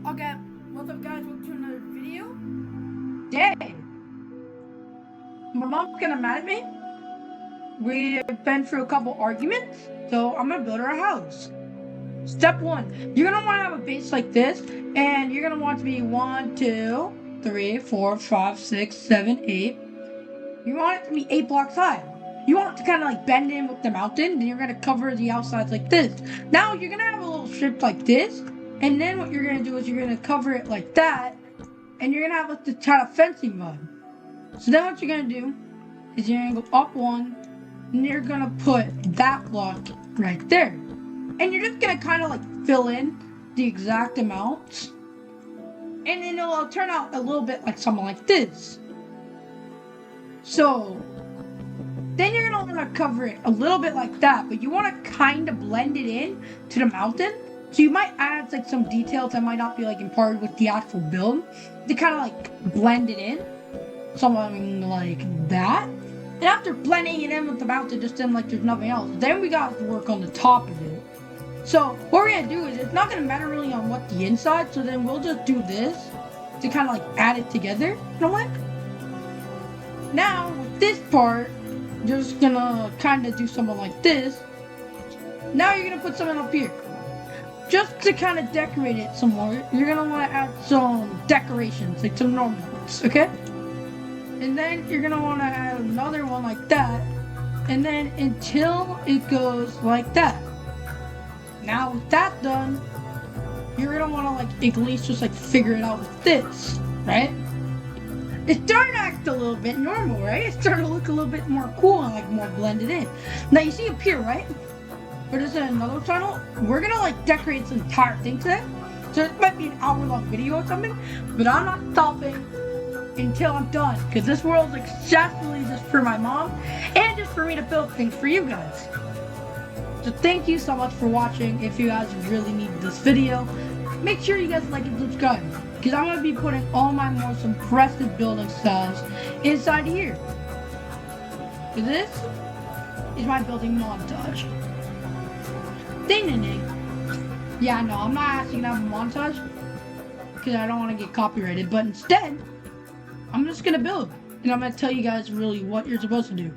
Okay, what's up guys, welcome to another video. Today, my mom's gonna mad at me. We've been through a couple arguments, so I'm gonna build her a house. Step one, you're gonna wanna have a base like this, and you're gonna want it to be 1, 2, 3, 4, 5, 6, 7, 8. You want it to be 8 blocks high. You want it to kind of like bend in with the mountain, then you're gonna cover the outsides like this. Now you're gonna have a little strip like this, and then what you're gonna do is you're gonna cover it like that, and you're gonna have like this kind of fencing vibe. So then what you're gonna do is you're gonna go up one, and you're gonna put that block right there. And you're just gonna kind of like fill in the exact amounts. And then it'll turn out a little bit like something like this. So then you're gonna wanna cover it a little bit like that, but you wanna kind of blend it in to the mountain. So you might add like some details that might not be like imparted with the actual build to kind of like blend it in. Something like that. And after blending it in with the mountain, just in like there's nothing else, then we got to work on the top of it. So what we're gonna do is it's not gonna matter really on what the inside, so then we'll just do this to kind of like add it together. You know what? Now with this part, you're just gonna kind of do something like this. Now you're gonna put something up here. Just to kind of decorate it some more, you're gonna want to add some decorations, like some normal ones, okay? And then you're gonna want to add another one like that, and then until it goes like that. Now with that done, you're gonna want to like at least just like figure it out with this, right? It's starting to act a little bit normal, right? It's starting to look a little bit more cool and like more blended in. Now you see up here, right? But this is another tunnel. We're gonna like decorate this entire thing today. So it might be an hour-long video or something, but I'm not stopping until I'm done, because this world's exactly just for my mom and just for me to build things for you guys. So thank you so much for watching. If you guys really need this video, make sure you guys like and subscribe, because I'm going to be putting all my most impressive building styles inside here. This is my building montage. Ding ding ding. Yeah, no, I'm not asking to have a montage because I don't want to get copyrighted, but instead I'm just gonna build, and I'm gonna tell you guys really what you're supposed to do.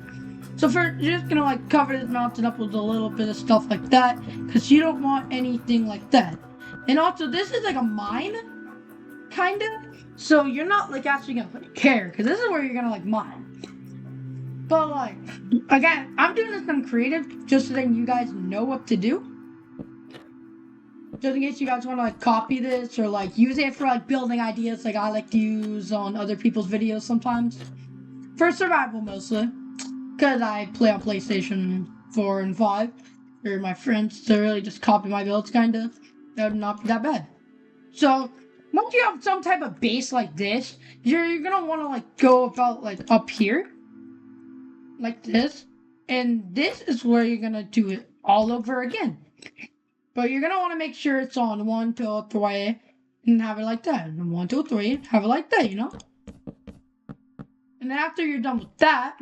So first, you're just gonna like cover this mountain up with a little bit of stuff like that, because you don't want anything like that. And also, this is like a mine, kind of. So you're not like actually gonna like care, because this is where you're gonna like mine. But like, again, I'm doing this on creative just so that you guys know what to do. Just in case you guys want to like copy this or like use it for like building ideas like I like to use on other people's videos sometimes. For survival mostly. Because I play on PlayStation 4 and 5. Or my friends to really just copy my builds kinda. That would not be that bad. So once you have some type of base like this, you're gonna want to like go about like up here. Like this. And this is where you're gonna do it all over again. But you're gonna want to make sure it's on 1, 2, 3, and have it like that. And 1, 2, 3, have it like that, you know? And then after you're done with that,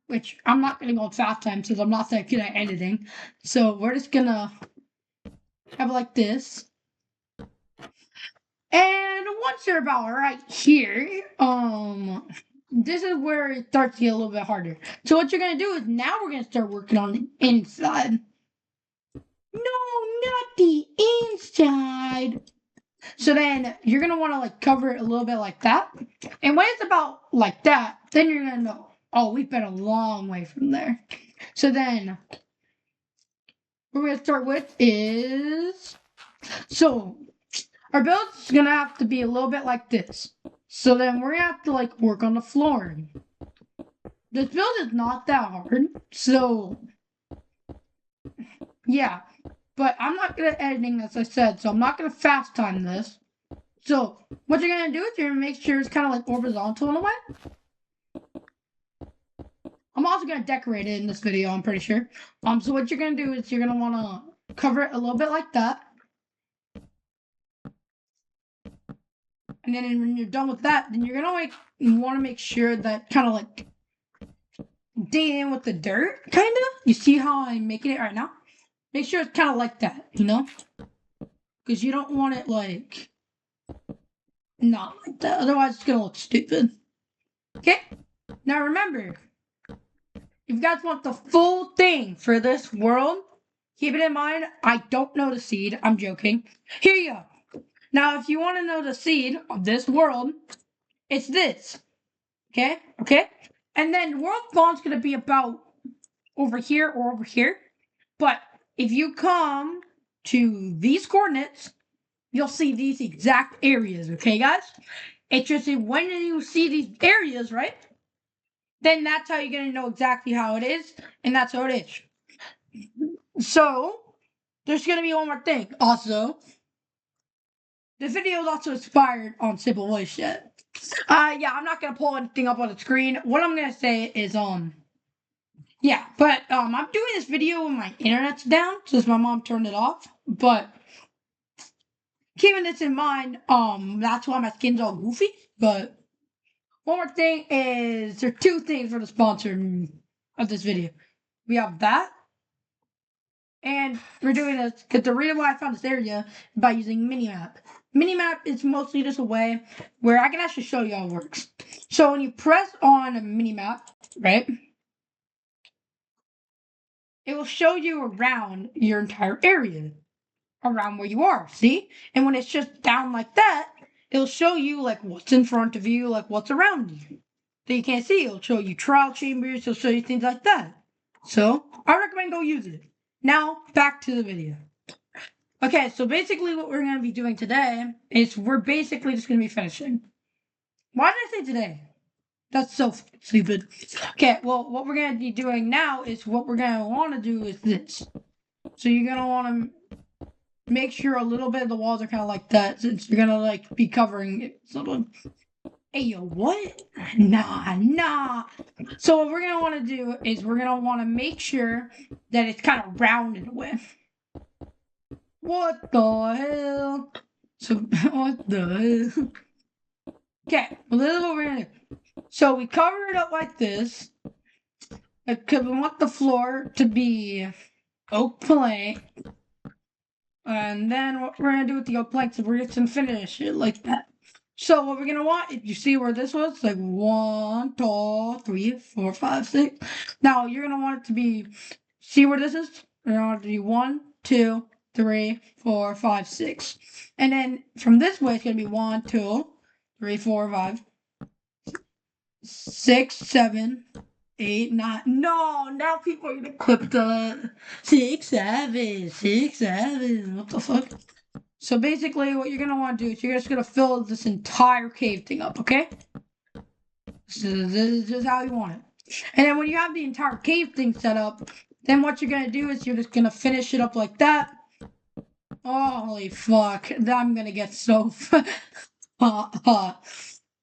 which I'm not gonna go fast time since I'm not that good at editing. So we're just gonna have it like this. And once you're about right here, this is where it starts to get a little bit harder. So what you're gonna do is now we're gonna start working on the inside. No, not the inside. So then you're gonna want to like cover it a little bit like that. And when it's about like that, then you're gonna know, oh, we've been a long way from there. So then what we're gonna start with is, so our build is gonna have to be a little bit like this. So then we're gonna have to like work on the flooring. This build is not that hard, so yeah. But I'm not good at editing, as I said, so I'm not gonna fast time this. So what you're gonna do is you're gonna make sure it's kind of like horizontal in a way. I'm also gonna decorate it in this video, I'm pretty sure. So what you're gonna do is you're gonna wanna cover it a little bit like that. And then when you're done with that, then you're gonna wanna make sure that kind of like dig in with the dirt, kind of. You see how I'm making it right now? Make sure it's kind of like that, you know? Because you don't want it like not like that. Otherwise, it's gonna look stupid. Okay? Now remember, if you guys want the full thing for this world, keep it in mind, I don't know the seed. I'm joking. Here you go. Now, if you want to know the seed of this world, it's this. Okay? Okay? And then world spawn's gonna be about over here or over here. But if you come to these coordinates, you'll see these exact areas, okay, guys? It's just when you see these areas, right? Then that's how you're gonna know exactly how it is, and that's how it is. So, there's gonna be one more thing. Also, the video is also inspired on Simple Voice Chat. Yeah, I'm not gonna pull anything up on the screen. What I'm gonna say is, yeah, but I'm doing this video when my internet's down since my mom turned it off. But keeping this in mind, that's why my skin's all goofy. But one more thing is there are two things for the sponsor of this video. We have that, and we're doing this because the reason why I found this area is by using Minimap. Minimap is mostly just a way where I can actually show you how it works. So when you press on a Minimap, right, it will show you around your entire area, around where you are, see? And when it's just down like that, it'll show you like what's in front of you, like what's around you that you can't see. It'll show you trial chambers, it'll show you things like that. So I recommend go use it. Now back to the video. Okay, so basically what we're gonna be doing today is we're basically just gonna be finishing. Why did I say today? That's so stupid. Okay, well what we're gonna be doing now is what we're gonna wanna do is this. So you're gonna wanna make sure a little bit of the walls are kind of like that since you're gonna like be covering it. So, hey yo, what? Nah. So what we're gonna want to do is we're gonna want to make sure that it's kind of rounded with. What the hell? So what the hell? Okay, well this is what we're gonna do. So we cover it up like this. Because we want the floor to be oak plank. And then what we're gonna do with the oak planks is we're just gonna finish it like that. So what we're gonna want, if you see where this was, like 1, 2, 3, 4, 5, 6. Now you're gonna want it to be, see where this is? You're gonna want it to be 1, 2, 3, 4, 5, 6. And then from this way it's gonna be 1, 2, 3, 4, 5, 6, 7, 8, 9. No, now people are gonna clip the 6, 7, 6, 7. What the fuck? So basically, what you're gonna want to do is you're just gonna fill this entire cave thing up, okay? So this is just how you want it. And then when you have the entire cave thing set up, then what you're gonna do is you're just gonna finish it up like that. Holy fuck! I'm gonna get so.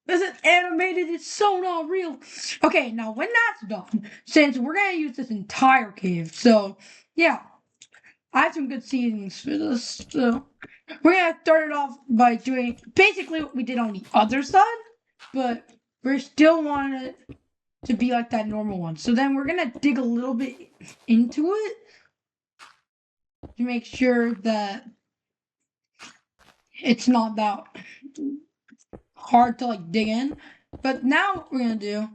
This is animated, it's so not real. Okay, now when that's done, since we're gonna use this entire cave, so yeah, I have some good seedings for this. So we're gonna start it off by doing basically what we did on the other side, but we're still wanting it to be like that normal one. So then we're gonna dig a little bit into it to make sure that it's not that hard to like dig in. But now what we're gonna do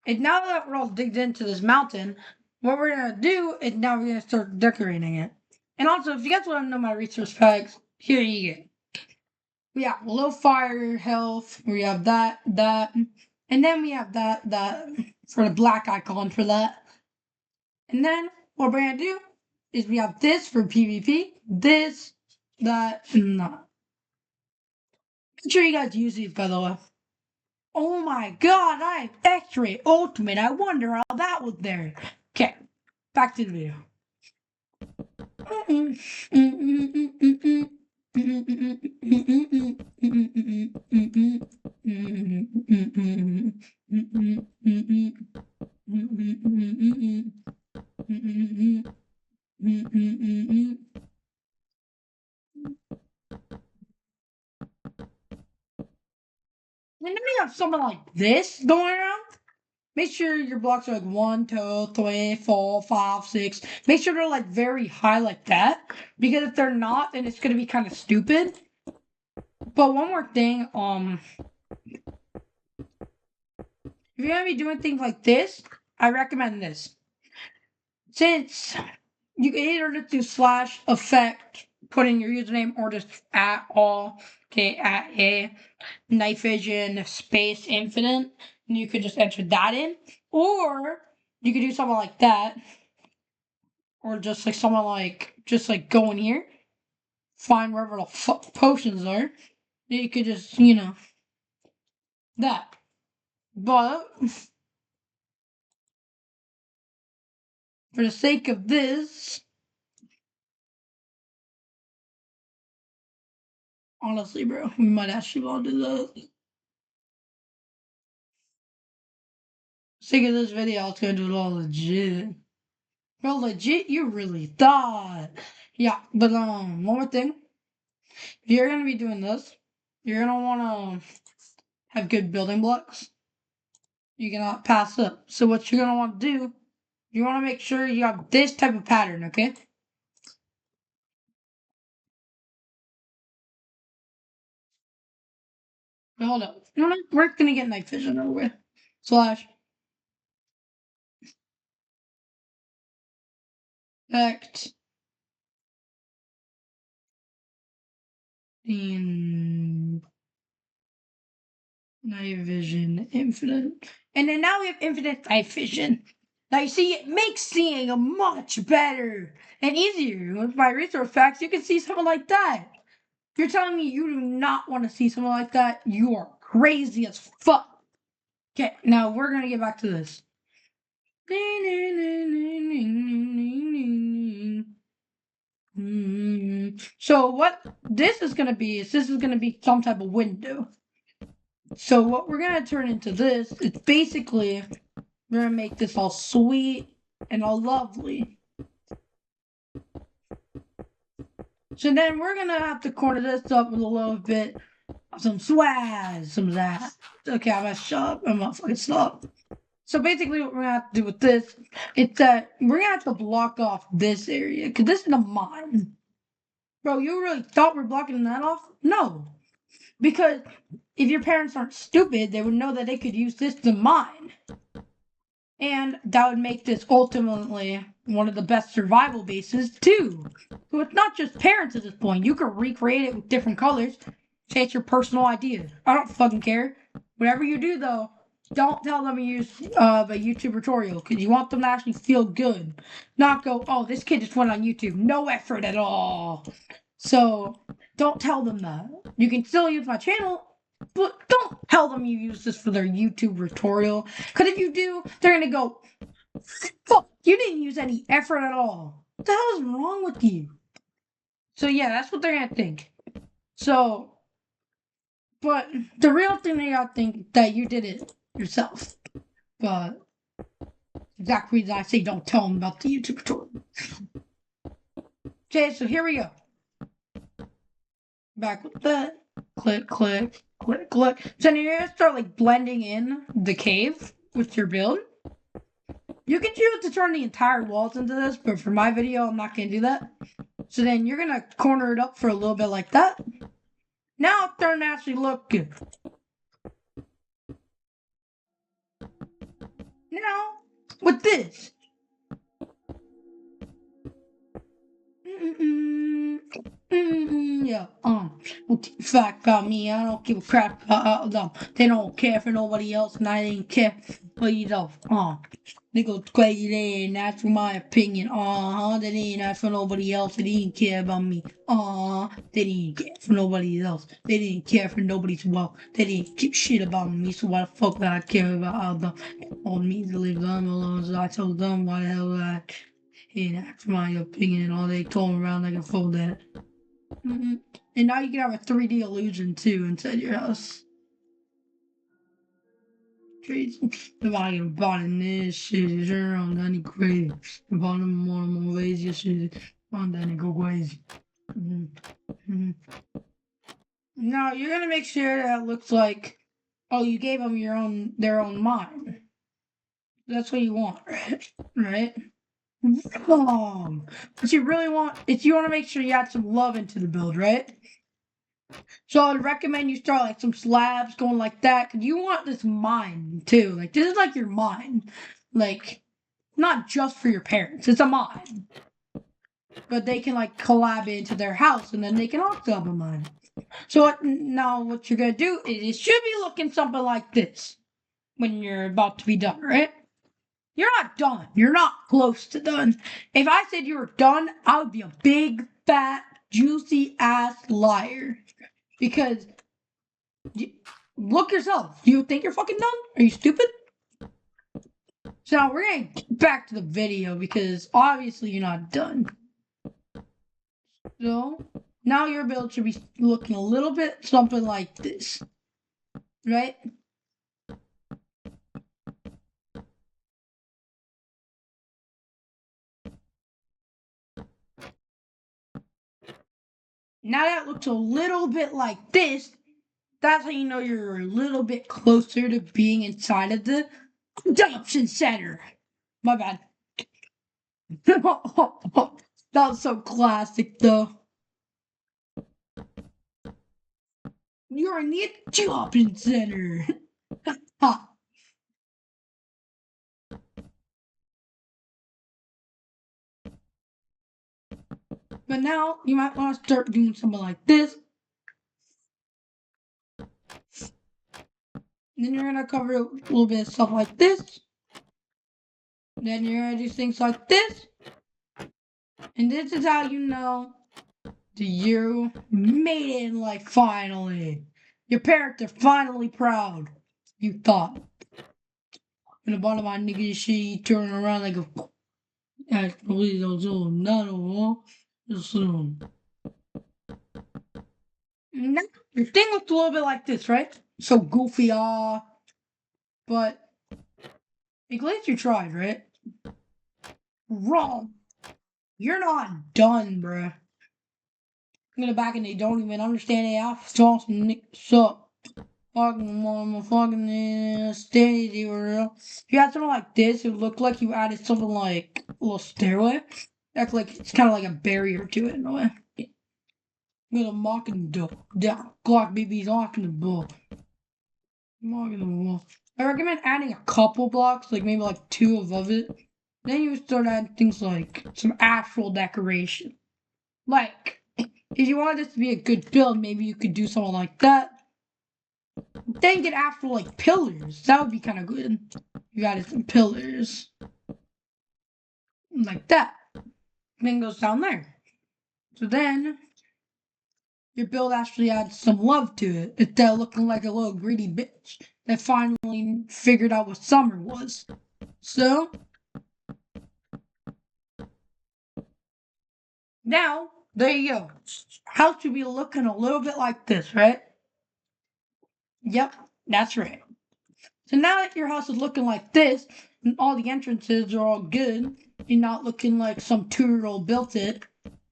is now that we're all digged into this mountain, what we're gonna do is now we're gonna start decorating it. And also, if you guys want to know my resource packs, here you go. We have low fire health, we have that, and then we have that for the black icon for that. And then what we're gonna do is we have this for PvP, this, that, and that. Make sure you guys use these, by the way. Oh my god, I have X-Ray Ultimate. I wonder how that was there. Okay, back to the video. And then you have something like this going around. Make sure your blocks are like 1, 2, 3, 4, 5, 6. Make sure they're like very high like that. Because if they're not, then it's gonna be kind of stupid. But one more thing, if you're gonna be doing things like this, I recommend this. Since you can either just do slash effect, put in your username, or just at all, okay, at a night vision space infinite, and you could just enter that in, or you could do something like that, or just like someone like just like go in here, find wherever the potions are. You could just that. But for the sake of this, honestly, bro, we might actually want to do that. For the sake of this video, I was gonna do it all legit. Bro, legit, you really thought. Yeah, but one more thing. If you're gonna be doing this, you're gonna wanna have good building blocks. You cannot pass up. So what you're gonna want to do, you wanna make sure you have this type of pattern, okay? But hold up. You know what? We're gonna get night vision over with. Slash effect in night vision infinite. And then now we have infinite night vision. Now you see, it makes seeing much better and easier. With my resource facts, you can see something like that. You're telling me you do not want to see something like that? You are crazy as fuck. Okay, now we're gonna get back to this. So what this is gonna be is this is gonna be some type of window. So what we're gonna turn into this is basically we're gonna make this all sweet and all lovely. So then we're gonna have to corner this up with a little bit of some swag, some that. Okay, I'm gonna shut up. I'm gonna fucking stop. So basically what we're gonna have to do with this is that we're gonna have to block off this area, because this is a mine. Bro, you really thought we're blocking that off? No. Because if your parents aren't stupid, they would know that they could use this to mine. And that would make this ultimately one of the best survival bases too. So it's not just parents at this point. You can recreate it with different colors. Say it's your personal idea. I don't fucking care. Whatever you do though, don't tell them you use a YouTube tutorial, because you want them to actually feel good. Not go, oh, this kid just went on YouTube. No effort at all. So don't tell them that. You can still use my channel, but don't tell them you use this for their YouTube tutorial. Because if you do, they're going to go, fuck, you didn't use any effort at all. What the hell is wrong with you? So yeah, that's what they're going to think. So, but the real thing they got to think that you did it yourself. But exact reason I say don't tell them about the YouTube tutorial. Okay, so here we go. Back with that. Click, click, click, click. So now you're gonna start like blending in the cave with your build. You can choose to turn the entire walls into this, but for my video, I'm not gonna do that. So then you're gonna corner it up for a little bit like that. Now it's starting to actually look good. Now, with this. Yeah, fact about me, I don't give a crap about them. They don't care for nobody else, and I didn't care for you though. They go crazy, and that's for my opinion. They didn't ask for nobody else. They didn't care about me. They didn't care for nobody else. They didn't care for nobody's wealth. They didn't give shit about me. So why the fuck would I care about all them? All me to leave them alone. So I told them why the hell would I? And that's my opinion. All they told around like a fool that. And now you can have a 3D illusion too inside your house. Crazy. If I get bought in this shit, is around any crazy. If I'm more ways, yes, on that go crazy. Now you're gonna make sure that it looks like, oh, you gave them their own mind. That's what you want, right? But you really want, if you want to make sure you add some love into the build, right? So I'd recommend you start like some slabs going like that, because you want this mine too. Like this is like your mine, like not just for your parents. It's a mine, but they can like collab into their house, and then they can also have a mine. So now what you're gonna do is it should be looking something like this when you're about to be done, right? You're not done. You're not close to done. If I said you were done, I would be a big, fat, juicy ass liar. Because look yourself. Do you think you're fucking done? Are you stupid? So now we're gonna get back to the video because obviously you're not done. So now your build should be looking a little bit something like this, right? Now that looks a little bit like this, that's how you know you're a little bit closer to being inside of the adoption center. My bad. That was so classic, though. You're in the adoption center. Ha. But now you might want to start doing something like this. Then you're gonna cover a little bit of stuff like this. Then you're gonna do things like this. And this is how you know that you made it in life finally. Your parents are finally proud. You thought. In the bottom of my nigga shit, turning around like a actually those little nut or just now, your thing looks a little bit like this, right? So goofy, but at least you tried, right? Wrong. You're not done, bruh. In the back and they don't even understand it. I saw some mix up. Fucking motherfucking steady or if you had something like this, it would look like you added something like a little stairway. That's like it's kind of like a barrier to it in a way. I'm gonna mock in the down. Glock BB's off in the bull. Mocking the wall. I recommend adding a couple blocks, like maybe like 2 above it. Then you start adding things like some actual decoration. Like, if you wanted this to be a good build, maybe you could do something like that. Then get actual like pillars. That would be kind of good. You added some pillars. Like that. Then goes down there. So then your build actually adds some love to it instead of looking like a little greedy bitch that finally figured out what summer was. So now there you go. House should be looking a little bit like this, right? Yep, that's right. So now that your house is looking like this, and all the entrances are all good, and not looking like some 2-year-old built it,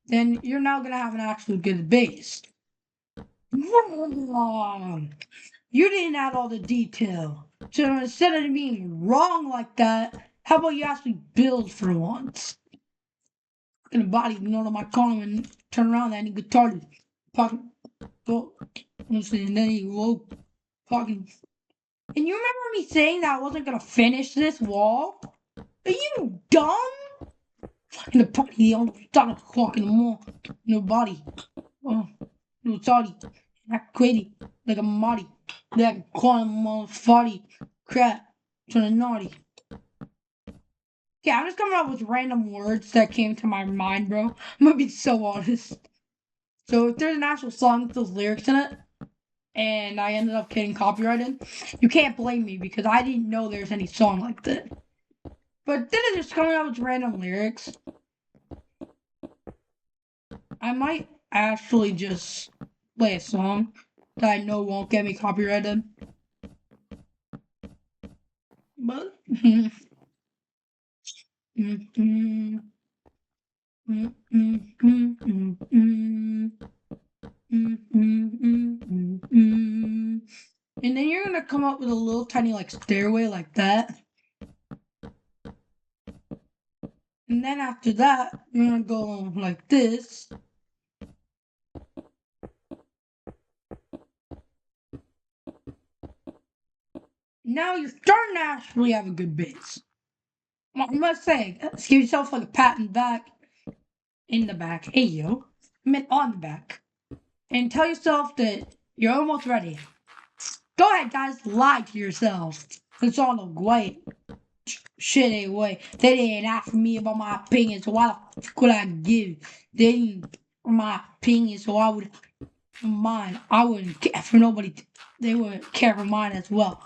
then you're now gonna have an actual good base. Wrong. You didn't add all the detail. So instead of being wrong like that, how about you actually build for once? In the body, you know, my column and turn around and he guitar pocket go and then he woke fucking. And you remember me saying that I wasn't gonna finish this wall? Are you dumb? In the party, on 7 o'clock in the morning, nobody. Oh, no sorry. Act crazy like a Marty. That calling motherfucker crap. Turn naughty. Yeah, I'm just coming up with random words that came to my mind, bro. I'm gonna be so honest. So if there's an actual song with those lyrics in it, and I ended up getting copyrighted, you can't blame me because I didn't know there's any song like that. But then it's just coming up with random lyrics. I might actually just play a song that I know won't get me copyrighted. But and then you're gonna come up with a little tiny like stairway like that. And then after that, you're gonna go like this. now you're starting to actually have a good base. Well, I must say, let's give yourself like a pat in the back. In the back. Hey, yo. I meant on the back. And tell yourself that you're almost ready. Go ahead, guys. Lie to yourself. It's all the way. Shit ain't way. They didn't ask me about my opinion, so why the fuck would I give? They didn't my opinion, so I would mine. I wouldn't care for nobody. They wouldn't care for mine as well.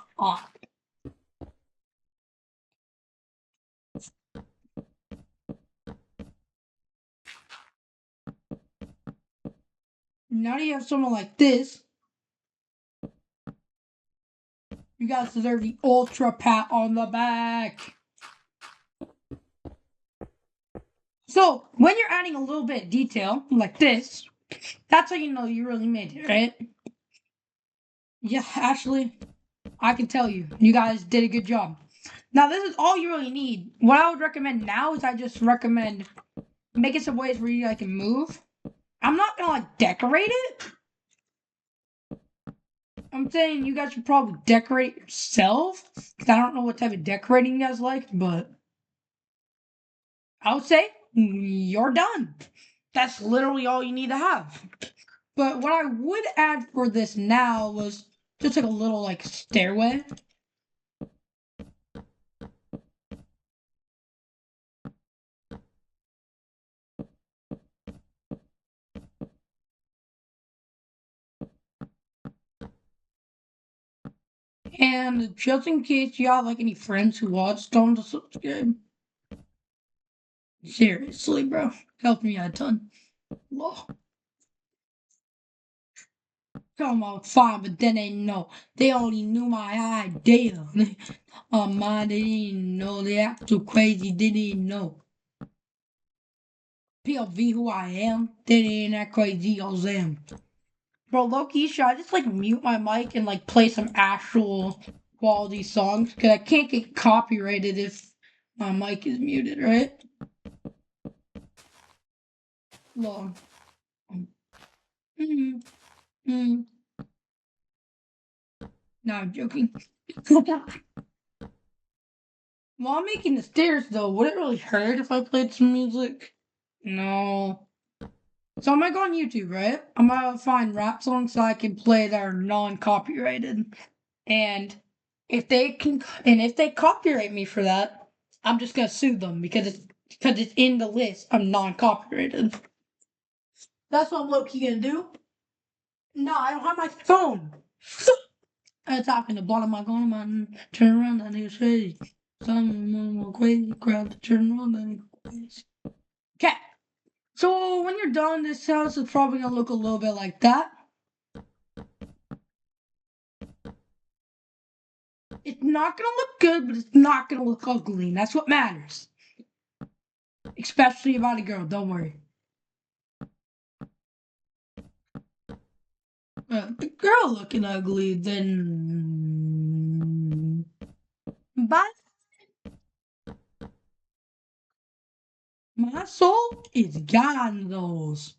Now that you have someone like this, you guys deserve the ultra pat on the back. So when you're adding a little bit of detail like this, that's how you know you really made it, right? Yeah, actually, I can tell you, you guys did a good job. Now this is all you really need. What I would recommend now is I just recommend making some ways where you can move. I'm not gonna like decorate it. I'm saying you guys should probably decorate yourself. Cause I don't know what type of decorating you guys like, but I would say you're done. That's literally all you need to have. But what I would add for this now was just like a little like stairway. And just in case you have like any friends who watch, tell them to subscribe. Seriously, bro. Helped me out a ton. Whoa. Come on, fine, but then they know. They only knew my idea. Mine, they didn't know. They act too crazy, they didn't know. POV who I am, they didn't act crazy as them. Bro, low-key, should I just like mute my mic and like play some actual quality songs? Cause I can't get copyrighted if my mic is muted, right? Long. Mm-hmm. Mm. No, I'm joking. While I'm making the stairs, though, would it really hurt if I played some music? No. So I'm gonna go on YouTube, right? I'm gonna find rap songs so I can play that are non-copyrighted. And if they copyright me for that, I'm just gonna sue them because it's in the list of non-copyrighted. That's what I'm low-key gonna do. No, I don't have my phone. I talk in the bottom of my phone, man. Turn around, that nigga's crazy. Someone more crazy, crowd to turn around, that nigga's crazy. Okay. So when you're done, this house is probably gonna look a little bit like that. It's not gonna look good, but it's not gonna look ugly, and that's what matters. Especially about a girl, don't worry. The girl looking ugly, then but my soul is Gonzo's.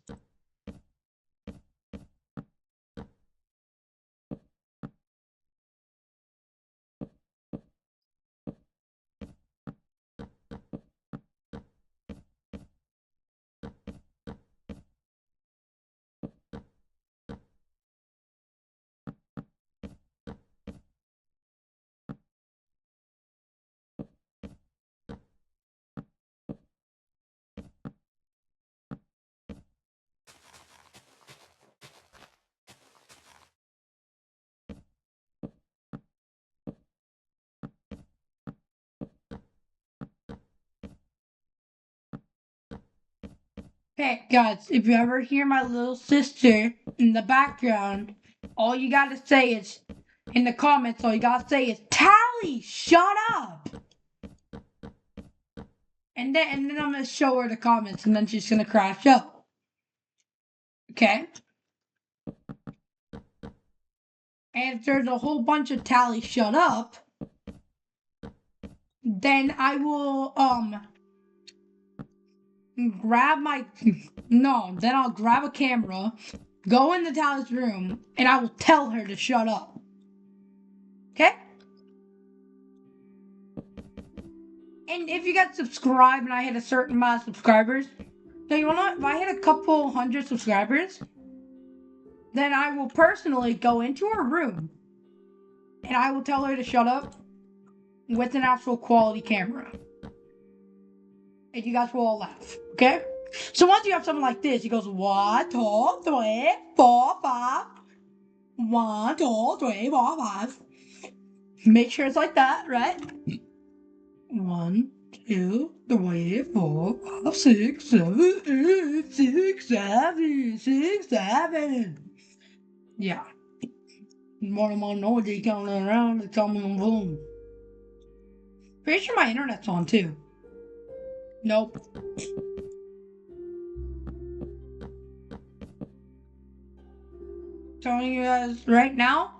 Hey guys, if you ever hear my little sister in the background, all you gotta say is in the comments, all you gotta say is Tally, shut up. And then I'm gonna show her the comments and then she's gonna crash out. Okay? And if there's a whole bunch of Tally shut up, then I will grab my no, then I'll grab a camera, go in the Tally's room, and I will tell her to shut up. Okay? And if you guys subscribe and I hit a certain amount of subscribers, so you know what? If I hit a couple hundred subscribers, then I will personally go into her room and I will tell her to shut up with an actual quality camera. And you guys will all laugh, okay? So once you have something like this, he goes 1, 2, 3, 4, 5. 1, 2, 3, 4, 5. Make sure it's like that, right? 1, 2, 3, 4, 5, 6, 7, 8, 6, 7, 6, 7. Yeah. More of my noisy coming around, it's coming boom. Pretty sure my internet's on too. Nope. Telling you guys right now,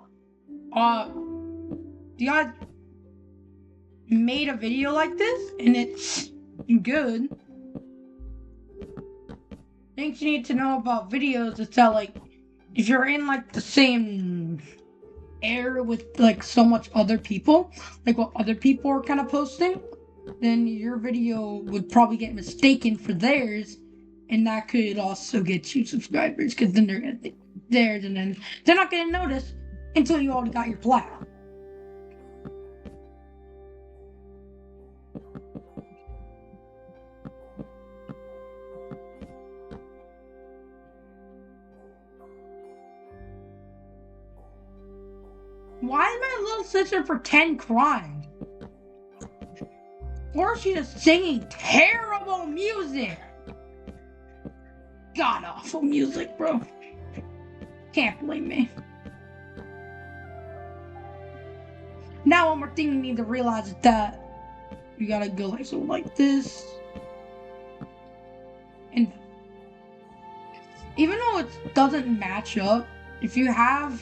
you guys made a video like this and it's good. Things you need to know about videos is that, like, if you're in like the same area with like so much other people, like what other people are kind of posting, then your video would probably get mistaken for theirs, and that could also get you subscribers because then they're gonna think theirs, and then they're not gonna notice until you already got your plaque. Why is my little sister pretend crying? Or is she just singing terrible music? God awful music, bro. Can't blame me. Now one more thing you need to realize is that you gotta go like so like this. And even though it doesn't match up, if you have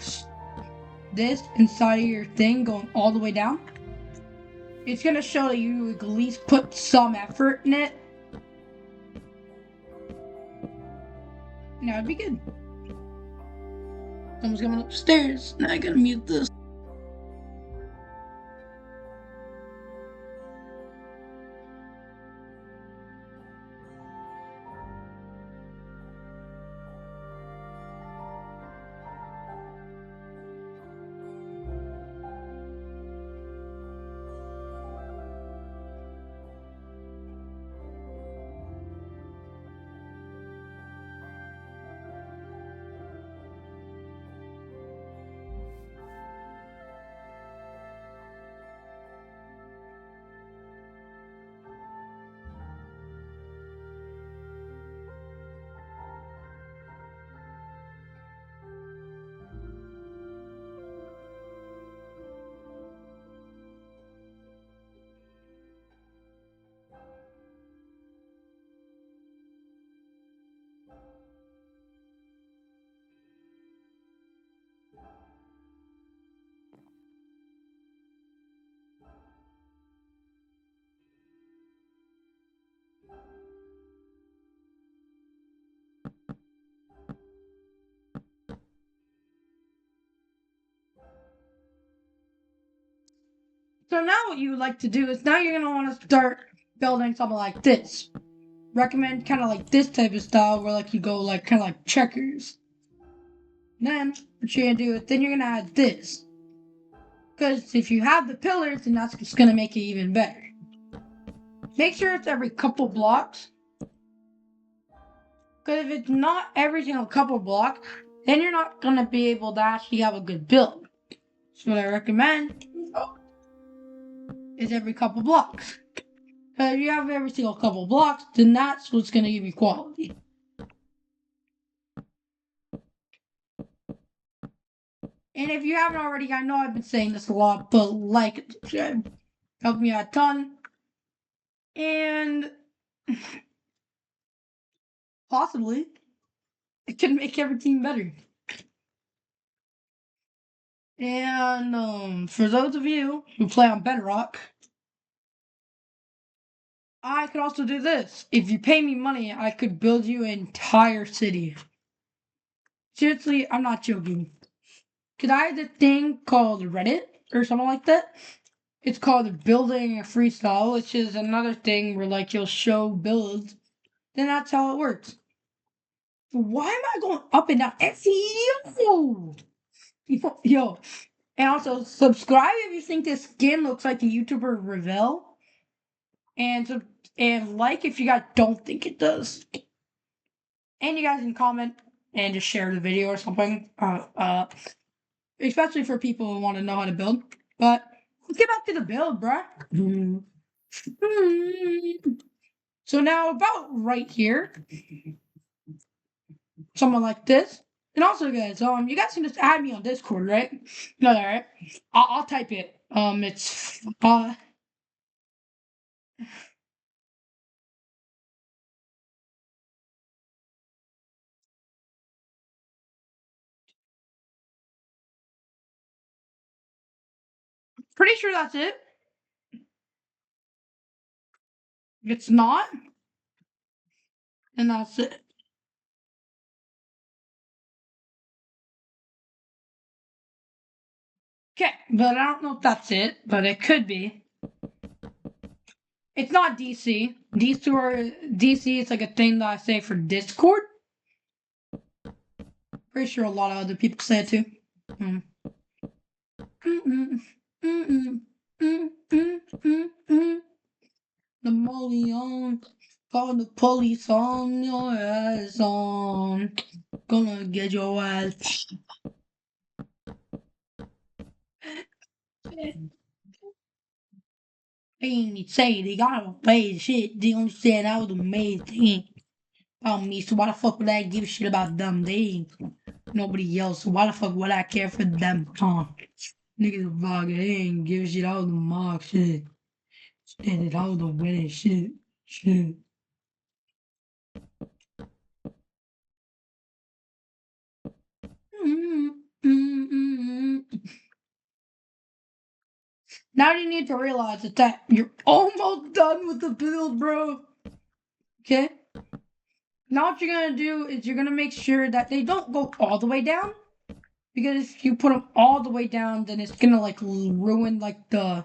this inside of your thing going all the way down, it's gonna show that you at least put some effort in it. Now it'd be good. Someone's coming upstairs. Now I gotta mute this. So now what you would like to do is now you're gonna want to start building something like this. Recommend kind of like this type of style where like you go like kind of like checkers. Then what you're gonna do is then you're gonna add this. Because if you have the pillars, then that's just gonna make it even better. Make sure it's every couple blocks. Because if it's not every single couple block, then you're not gonna be able to actually have a good build. So what I recommend is every couple blocks. If you have every single couple blocks, then that's what's going to give you quality. And if you haven't already, I know I've been saying this a lot, but like and subscribe. Help me out a ton. And possibly, it can make everything better. And for those of you who play on Bedrock, I could also do this. If you pay me money, I could build you an entire city. Seriously, I'm not joking. Because I had a thing called Reddit or something like that. It's called building a freestyle, which is another thing where like you'll show builds. Then that's how it works. Why am I going up and down? SEO. Yo. And also subscribe if you think this skin looks like the YouTuber Revel. And like if you guys don't think it does. And you guys can comment and just share the video or something. Especially for people who want to know how to build. But let's get back to the build, bruh. So now about right here, someone like this. And also, guys, you guys can just add me on Discord, right? No, all right. I'll type it. It's pretty sure that's it. If it's not, then that's it. Okay, but I don't know if that's it, but it could be. It's not DC. DC is like a thing that I say for Discord. Pretty sure a lot of other people say it too. Mm. The molly on, call the police on your ass on. Gonna get your ass. They ain't say they gotta play shit. They only said I was the main thing about me. So why the fuck would I give a shit about them? They ain't nobody else. So why the fuck would I care for them? Niggas a vlogger. They ain't give a shit. I was the mock shit. Shit, I was the winning shit. Shit. Now you need to realize that you're almost done with the build, bro. Okay? Now what you're gonna do is you're gonna make sure that they don't go all the way down. Because if you put them all the way down, then it's gonna like ruin like the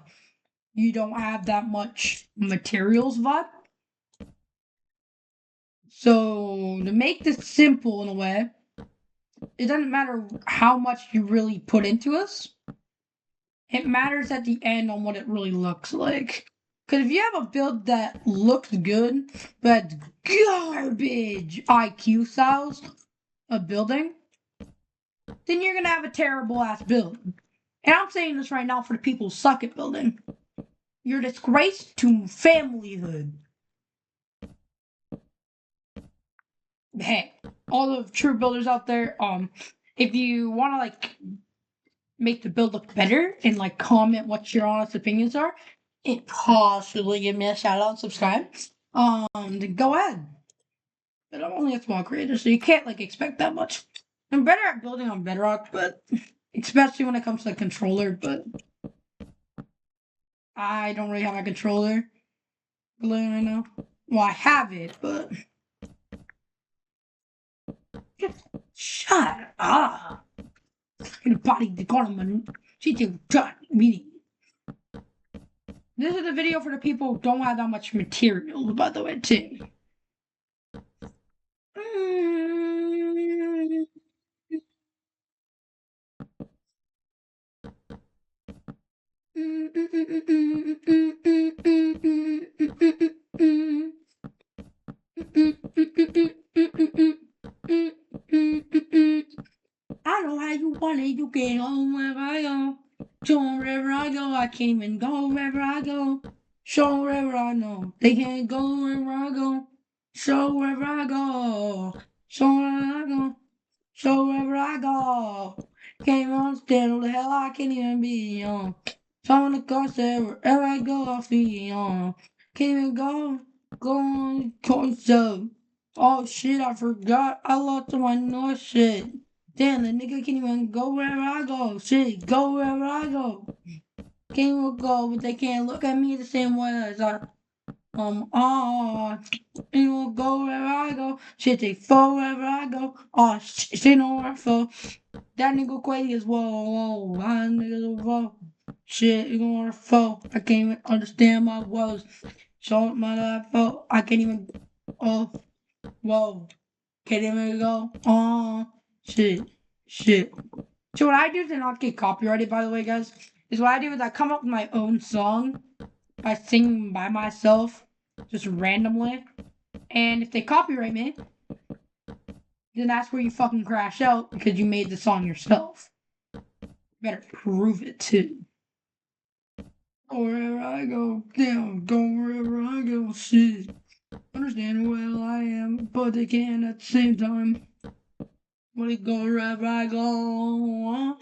you don't have that much materials vibe. So to make this simple in a way, it doesn't matter how much you really put into this. It matters at the end on what it really looks like. Because if you have a build that looks good, but garbage IQ styles of building, then you're going to have a terrible ass build. And I'm saying this right now for the people who suck at building. You're a disgrace to familyhood. Hey, all the true builders out there, if you want to like make the build look better and like comment what your honest opinions are and possibly give me a shout out and subscribe, then go ahead. But I'm only a small creator, so you can't like expect that much. I'm better at building on Bedrock, but especially when it comes to the controller, but I don't really have a controller right now. Well, I have it, but shut up. The body the government. She's meeting. This is a video for the people who don't have that much material, by the way, too. I know how you want it, you can go wherever I go. Show wherever I go, I can't even go wherever I go. Show wherever I know, they can't go wherever I go. Show wherever I go, show wherever I go. Show wherever I go. Can't understand who the hell I can't even be on. Someone to go there wherever I go, I'll be on. Can't even go on concert. Oh shit, I forgot. I lost my noise shit. Damn, the nigga can't even go wherever I go. Shit, go wherever I go. Can't even go, but they can't look at me the same way as I. And we'll go wherever I go. Shit, they fall wherever I go. Oh, shit, know where I fall. That nigga crazy as whoa, whoa, my niggas will fall. Shit, you gonna fall. I can't even understand my woes. Show my life, oh, I can't even. Oh, whoa. Can't even go. Oh, shit. Shit. So, what I do to not get copyrighted, by the way, guys, is what I do is I come up with my own song. I sing by myself, just randomly. And if they copyright me, then that's where you fucking crash out because you made the song yourself. You better prove it too. Wherever I go, damn, go wherever I go, shit. Understand well I am, but they can at the same time. When it go wherever I go,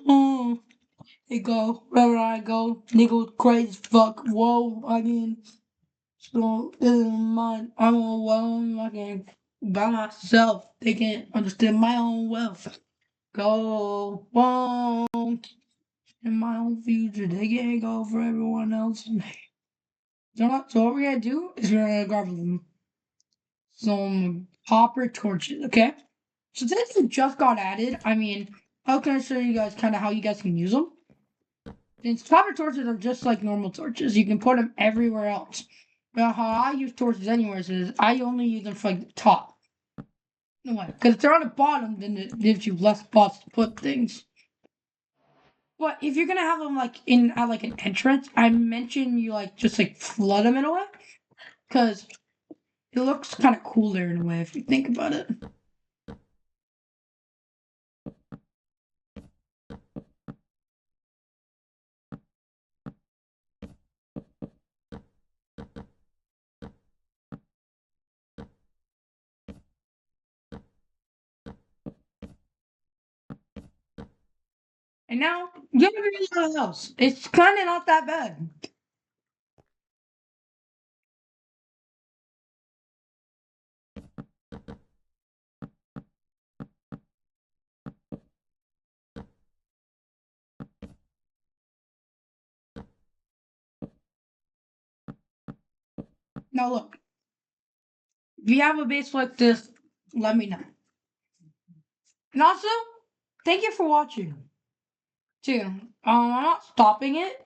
it go wherever I go. Nigga crazy fuck, whoa, I mean, so this is mine. I'm alone, I can by myself. They can't understand my own wealth. Go, whoa, in my own future. They can't go for everyone else. So what we're gonna do is we're gonna grab some copper torches, okay? So this just got added. I mean, how can I show you guys kind of how you guys can use them? Since copper torches are just like normal torches, you can put them everywhere else. Well, how I use torches anyways is I only use them for like the top. No way, because if they're on the bottom, then it gives you less spots to put things. But if you're gonna have them like in at like an entrance, I mention you like just like flood them in a way, because it looks kind of cooler in a way if you think about it. And now you have a little house. It's kind of not that bad. Now look, if you have a base like this, let me know. And also, thank you for watching. Too. I'm not stopping it,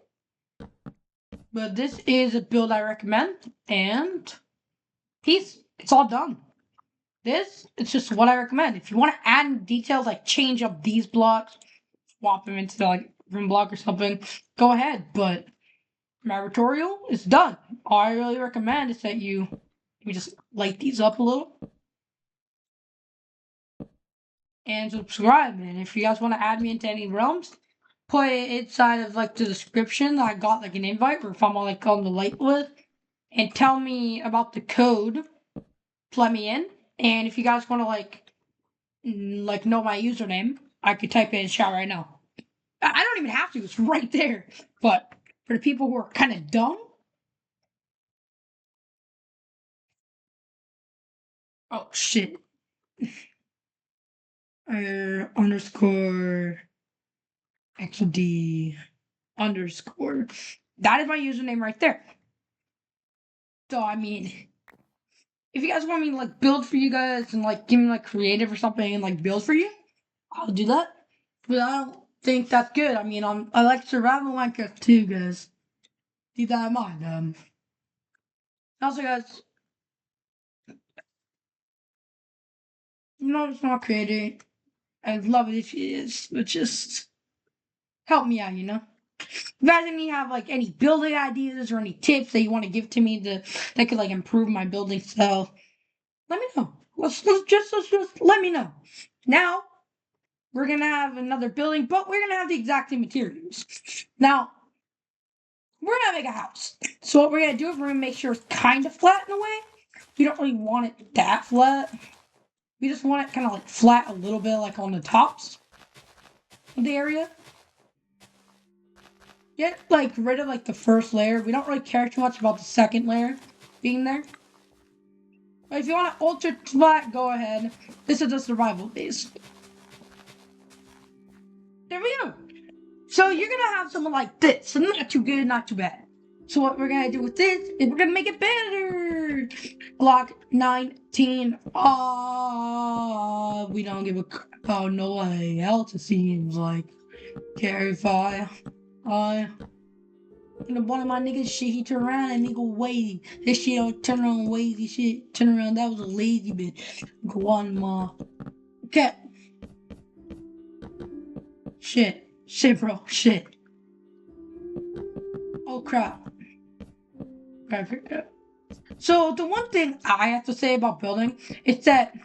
but this is a build I recommend. And peace. It's all done. This it's just what I recommend. If you want to add details like change up these blocks, swap them into like room block or something, go ahead. But my tutorial is done. All I really recommend is that you just light these up a little and subscribe. And if you guys want to add me into any realms, put it inside of like the description. I got like an invite or if I'm like on the light list, and tell me about the code to let me in. And if you guys want to like know my username, I could type it in chat right now. I don't even have to; it's right there. But for the people who are kind of dumb, oh shit, underscore XD underscore. That is my username right there. So I mean, if you guys want me to like build for you guys and like give me like creative or something and like build for you, I'll do that. But I don't think that's good. I mean, I like survival Minecraft too, guys. Keep that in mind. Also, guys, you know it's not creative. I'd love it if it is, but just help me out. If you guys any have like any building ideas or any tips that you want to give to me that could like improve my building style, let me know. Let's just let me know. Now we're gonna have another building, but we're gonna have the exact same materials. Now we're gonna make a house. So what we're gonna do is we're gonna make sure it's kind of flat in a way. We don't really want it that flat. We just want it kind of like flat a little bit, like on the tops of the area. Get like rid of like the first layer. We don't really care too much about the second layer being there. But if you want to ultra flat, go ahead. This is a survival base. There we go. So you're gonna have something like this. So not too good, not too bad. So what we're gonna do with this is we're gonna make it better. Block 19. We don't give a oh no way else it seems like. Carry fire. And one of my niggas shit, he turned around and nigga wavy. This shit don't turn around wavy shit. Turn around, that was a lazy bitch. Go on, ma. Okay. Shit. Shit, bro. Shit. Oh crap. So the one thing I have to say about building is that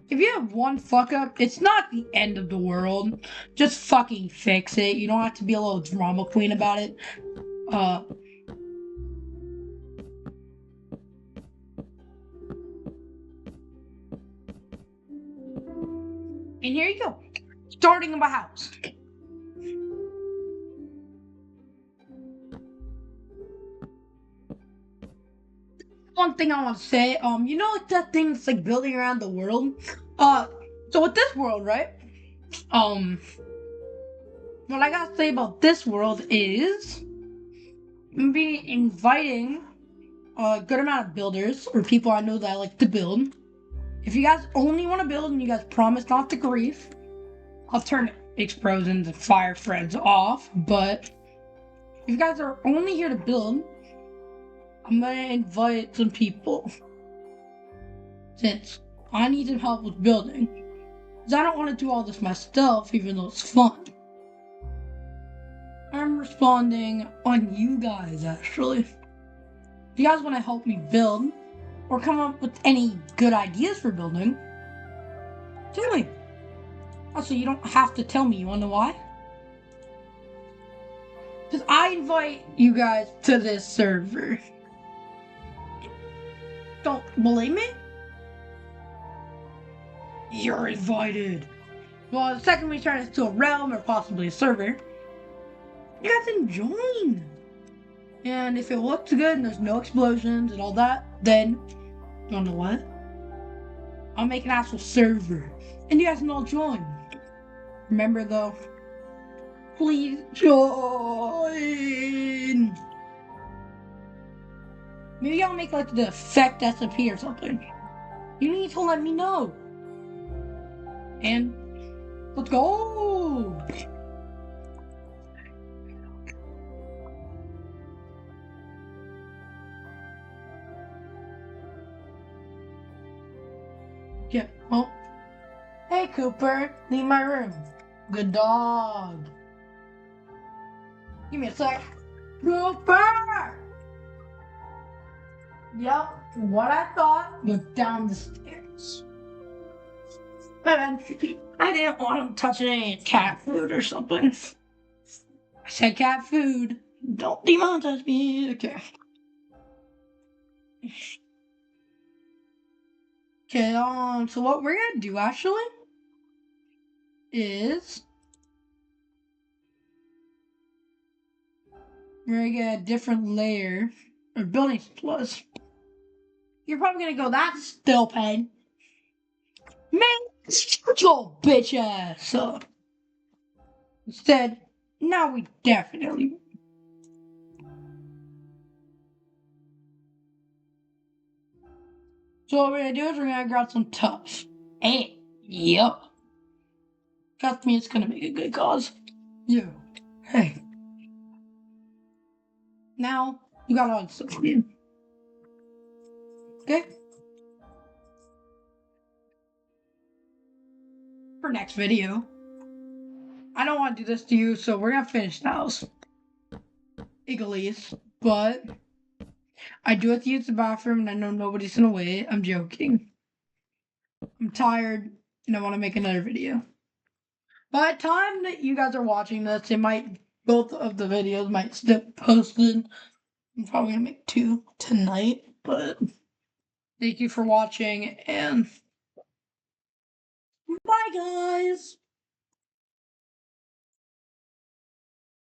if you have one fuck up, it's not the end of the world. Just fucking fix it. You don't have to be a little drama queen about it. And here you go. Starting my house. One thing I want to say, you know, like that thing that's like building around the world. So with this world, right? What I gotta say about this world is, I'm gonna be inviting a good amount of builders or people I know that like to build. If you guys only want to build and you guys promise not to grief, I'll turn explosions and fire friends off. But if you guys are only here to build, I'm gonna invite some people. Since I need some help with building. Because I don't want to do all this myself, even though it's fun. I'm responding on you guys, actually. If you guys want to help me build, or come up with any good ideas for building, tell me. Also, you don't have to tell me. You want to know why? Because I invite you guys to this server. Don't believe me? You're invited. Well, the second we turn this to a realm or possibly a server, you guys can join. And if it looks good and there's no explosions and all that, then, you know what? I'll make an actual server. And you guys can all join. Remember though, please join. Maybe I'll make like the effect SMP or something. You need to let me know. And let's go. Yeah, well. Hey Cooper, leave my room. Good dog. Give me a sec. Cooper! Yep, what I thought was down the stairs. Man, I didn't want him touching any cat food or something. I said cat food. Don't demonetize me. Okay. Okay, so what we're gonna do actually is we're gonna get a different layer of building supplies. You're probably gonna go, that's still pain. Man, shut your bitch ass up. Instead, now we definitely. So what we're gonna do is we're gonna grab some tubs. And, yep. Trust me, it's gonna make a good cause. Yeah. Hey. Now, you got all the stuff in. Okay? For next video. I don't want to do this to you, so we're gonna finish the house. Eagles, but I do have to use the bathroom and I know nobody's gonna wait. I'm joking. I'm tired and I want to make another video. By the time that you guys are watching this, both of the videos might still posted. I'm probably gonna make 2 tonight, but thank you for watching and bye guys!